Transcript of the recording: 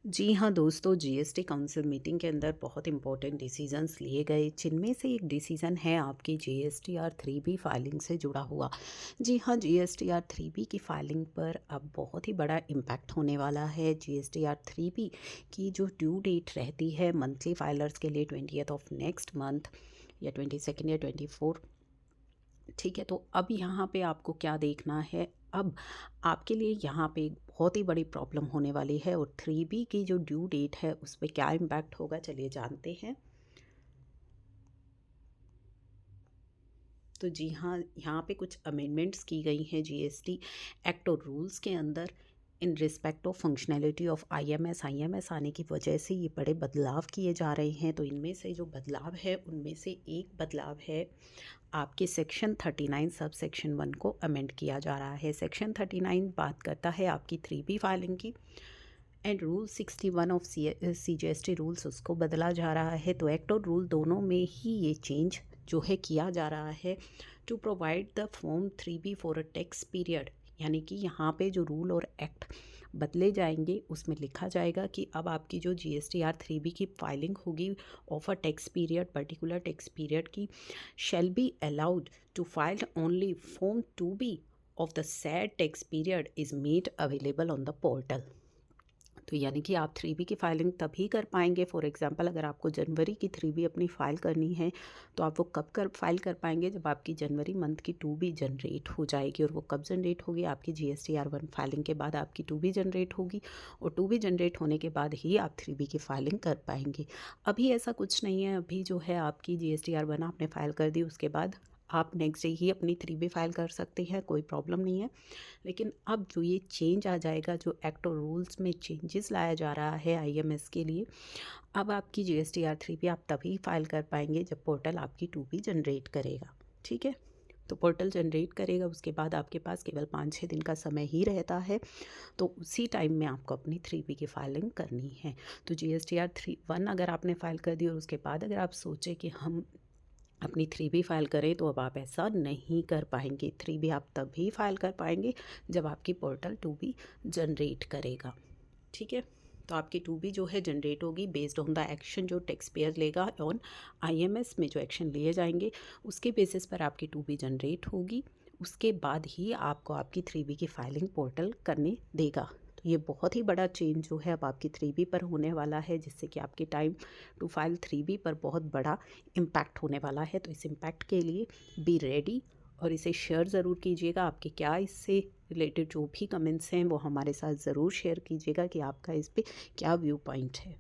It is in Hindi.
जी हाँ दोस्तों, जीएसटी काउंसिल मीटिंग के अंदर बहुत इंपॉर्टेंट डिसीजंस लिए गए, जिनमें से एक डिसीजन है आपकी जीएसटीआर 3B फाइलिंग से जुड़ा हुआ। जी हाँ, जीएसटीआर 3B की फाइलिंग पर अब बहुत ही बड़ा इम्पैक्ट होने वाला है। जीएसटीआर 3B की जो ड्यू डेट रहती है मंथली फाइलर्स के लिए 20th ऑफ नेक्स्ट मंथ या 22nd या 24, ठीक है। तो अब यहाँ पे आपको क्या देखना है, अब आपके लिए यहाँ पे एक बहुत ही बड़ी प्रॉब्लम होने वाली है और 3B की जो ड्यू डेट है उस पर क्या इम्पैक्ट होगा, चलिए जानते हैं। तो जी हाँ, यहाँ पे कुछ अमेंडमेंट्स की गई हैं जीएसटी एक्ट और रूल्स के अंदर in respect of functionality of IMS आने की वजह से ये बड़े बदलाव किए जा रहे हैं। तो इनमें से जो बदलाव है उनमें से एक बदलाव है, आपके सेक्शन 39 सब सेक्शन 1 को अमेंड किया जा रहा है। सेक्शन 39 बात करता है आपकी 3B फाइलिंग की, and rule 61 of CGST rules उसको बदला जा रहा है। तो एक्ट और रूल दोनों में ही ये चेंज जो है किया जा रहा है to provide the form 3B for a tax period. यानी कि यहाँ पे जो रूल और एक्ट बदले जाएंगे उसमें लिखा जाएगा कि अब आपकी जो GSTR 3B की फाइलिंग होगी of a tax period, particular tax period की, shall be allowed to file only form 2B of the said tax period is made available on the portal। तो यानी कि आप 3B की फाइलिंग तभी कर पाएंगे, फॉर एग्जांपल अगर आपको जनवरी की 3B अपनी फ़ाइल करनी है तो आप वो कब कर फाइल कर पाएंगे, जब आपकी जनवरी मंथ की 2B जनरेट हो जाएगी। और वो कब जनरेट होगी, आपकी GSTR 1 फाइलिंग के बाद आपकी 2B जनरेट होगी, और 2B जनरेट होने के बाद ही आप 3B की फाइलिंग कर पाएंगे। अभी ऐसा कुछ नहीं है, अभी जो है आपकी GSTR 1 आपने फाइल कर दी, उसके बाद आप नेक्स्ट डे ही अपनी 3B फाइल कर सकते हैं, कोई प्रॉब्लम नहीं है। लेकिन अब जो ये चेंज आ जाएगा, जो एक्ट और रूल्स में चेंजेस लाया जा रहा है आईएमएस के लिए, अब आपकी GSTR 3B आप तभी फाइल कर पाएंगे जब पोर्टल आपकी 2B जनरेट करेगा। ठीक है, तो पोर्टल जनरेट करेगा, उसके बाद आपके पास केवल 5-6 दिन का समय ही रहता है। तो उसी टाइम में आपको अपनी 3B की फाइलिंग करनी है। तो GSTR 1 अगर आपने फाइल कर दी और उसके बाद अगर आप सोचें कि हम अपनी 3B फाइल करें, तो अब आप ऐसा नहीं कर पाएंगे। 3B आप तभी फाइल कर पाएंगे जब आपकी पोर्टल 2B जनरेट करेगा। ठीक है, तो आपकी 2B जो है जनरेट होगी बेस्ड ऑन द एक्शन जो टैक्स पेयर लेगा ऑन आईएमएस में, जो एक्शन लिए जाएंगे उसके बेसिस पर आपकी 2B जनरेट होगी। उसके बाद ही आपको आपकी 3B की फाइलिंग पोर्टल करने देगा। तो ये बहुत ही बड़ा चेंज जो है अब आपकी 3B पर होने वाला है, जिससे कि आपके टाइम टू फाइल 3B पर बहुत बड़ा इम्पैक्ट होने वाला है। तो इस इम्पैक्ट के लिए बी रेडी और इसे शेयर ज़रूर कीजिएगा। आपके क्या इससे रिलेटेड जो भी कमेंट्स हैं वो हमारे साथ ज़रूर शेयर कीजिएगा कि आपका इस पे क्या व्यू पॉइंट है।